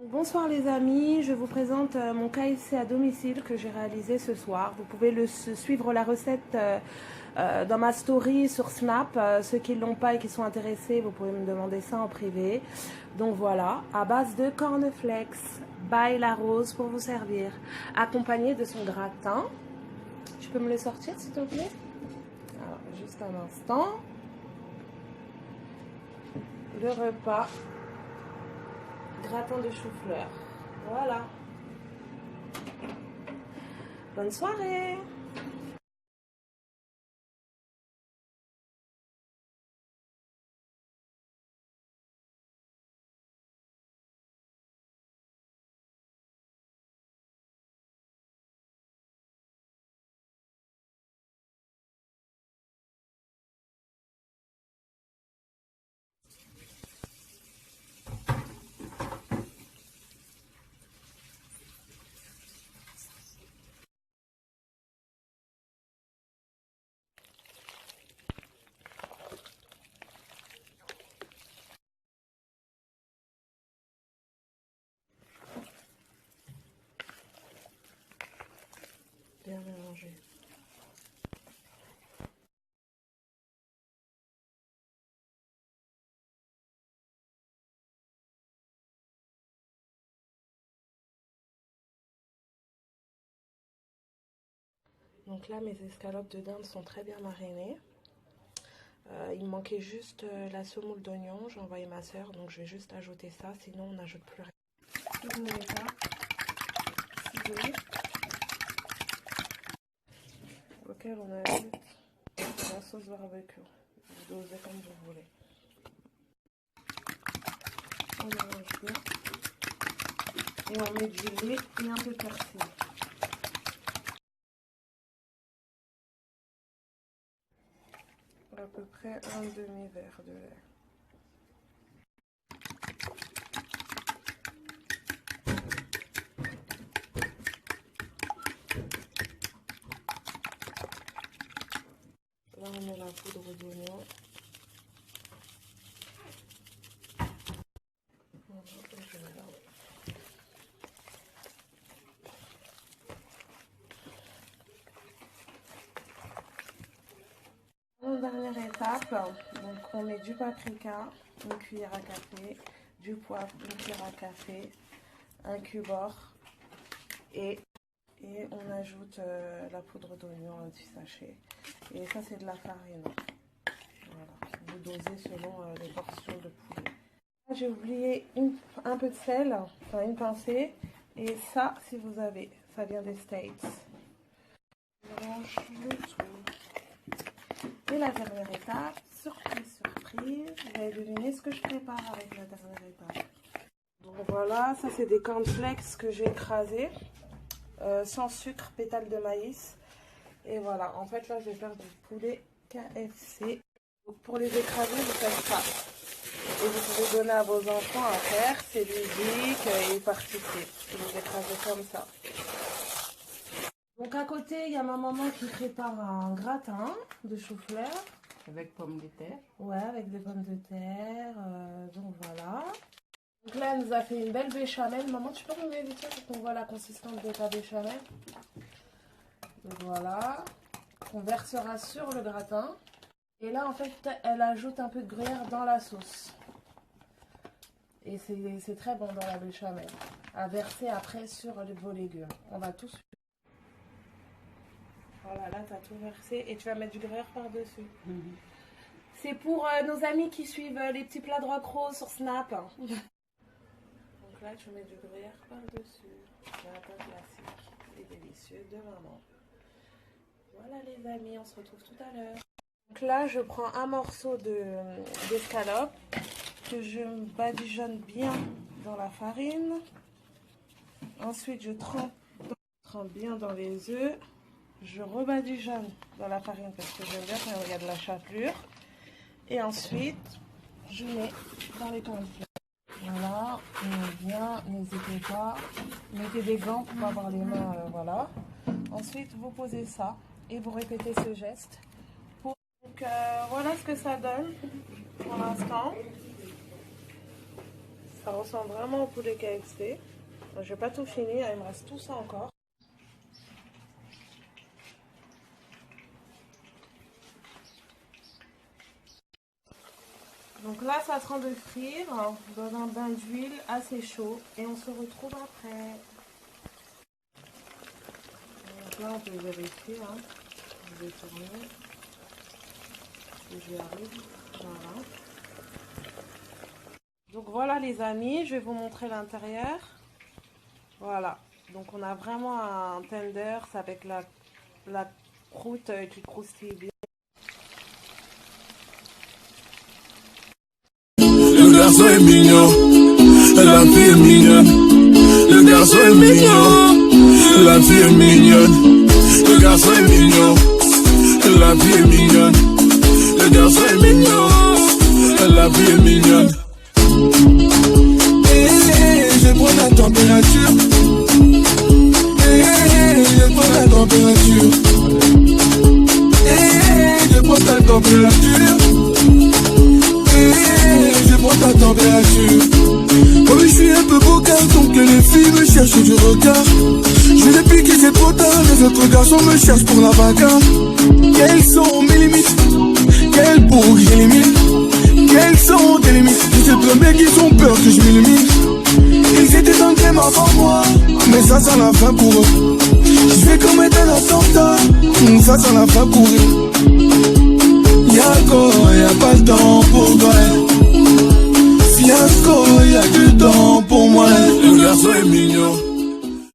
Bonsoir les amis, je vous présente mon KFC à domicile que j'ai réalisé ce soir. Vous pouvez suivre la recette dans ma story sur Snap. Ceux qui ne l'ont pas et qui sont intéressés, vous pouvez me demander ça en privé. Donc voilà, à base de cornflakes, by la rose pour vous servir, accompagné de son gratin. Tu peux me le sortir s'il te plaît? Alors, juste un instant. Le repas. Gratin de chou-fleur. Voilà. Bonne soirée. Bien mélangé. Donc là, mes escalopes de dinde sont très bien marinées. Il me manquait juste la semoule d'oignon. J'ai envoyé ma soeur, donc je vais juste ajouter ça. Sinon, on n'ajoute plus rien. Tout mon état. Ciseaux. Auquel on ajoute la sauce barbecue. Vous dosez comme vous voulez. On mélange bien. Et on met du lait et un peu de persil. À peu près un demi-verre de lait. Là, on met la poudre d'oignon. Dernière étape, donc on met du paprika, une cuillère à café, du poivre, une cuillère à café, un cube or et on ajoute la poudre d'oignon, un petit sachet. Et ça c'est de la farine. Voilà. Vous dosez selon les portions de poulet. J'ai oublié un peu de sel, enfin une pincée. Et ça, si vous avez, ça vient des States. Je mélange le tout. Et la dernière étape, surprise, surprise, vous allez deviner ce que je prépare avec la dernière étape. Donc voilà, ça c'est des cornflakes que j'ai écrasés, sans sucre, pétales de maïs. Et voilà, en fait là je vais faire du poulet KFC. Donc pour les écraser, vous faites ça. Et vous pouvez donner à vos enfants à faire, c'est ludique et participer. Vous les écrasez comme ça. Donc à côté, il y a ma maman qui prépare un gratin de chou-fleur. Avec pommes de terre. Ouais, avec des pommes de terre. Donc voilà. Donc là, elle nous a fait une belle béchamel. Maman, tu peux nous vite pour qu'on voit la consistance de ta béchamel. Donc voilà. On versera sur le gratin. Et là, en fait, elle ajoute un peu de gruyère dans la sauce. Et c'est très bon dans la béchamel. À verser après sur vos légumes. On va tous... Voilà, là, tu as tout versé et tu vas mettre du gruyère par-dessus. C'est pour nos amis qui suivent les petits plats de Roquerose sur Snap. Donc là, tu mets du gruyère par-dessus. Gratin classique et délicieux de maman. Voilà les amis, on se retrouve tout à l'heure. Donc là, je prends un morceau d'escalope que je badigeonne bien dans la farine. Ensuite, je trempe bien dans les œufs. Je rebadigeonne dans la farine parce que j'aime bien quand il y a de la chapelure. Et ensuite, je mets dans les cornflakes. Voilà, et bien, n'hésitez pas. Mettez des gants pour pas avoir les mains, voilà. Ensuite, vous posez ça et vous répétez ce geste. Donc, voilà ce que ça donne pour l'instant. Ça ressemble vraiment au poulet KFC. Je vais pas tout finir, il me reste tout ça encore. Donc là, ça est en train de frire dans un bain d'huile assez chaud et on se retrouve après. Donc là, on peut vérifier. Je vais tourner. Si j'y arrive. Voilà. Donc voilà les amis, je vais vous montrer l'intérieur. Voilà. Donc on a vraiment un tender avec la croûte qui croustille bien. Le garçon est mignon, la fille est mignonne. Le garçon est mignon, la fille est mignonne. Le garçon est mignon, la fille est mignonne. Le garçon est mignon, la fille est mignonne. Je prends la température. Je prends la température. Je prends ta température. Je prends ta température. Oh oui, je suis un peu beau car donc les filles me cherchent du regard. Je vais piquer, c'est trop tard. Les autres garçons me cherchent pour la bagarre. Quelles sont mes limites? Quelles pour que j'élimine? Quelles sont tes limites? Tous ces premiers qui ont peur que je m'illumine. Ils étaient en crème avant moi, mais ça sent la fin pour eux. Je vais commettre un attentat, ça sent la fin pour eux. Y'a pas le temps pour toi. Fiasco, y'a du temps pour moi. Le garçon est mignon.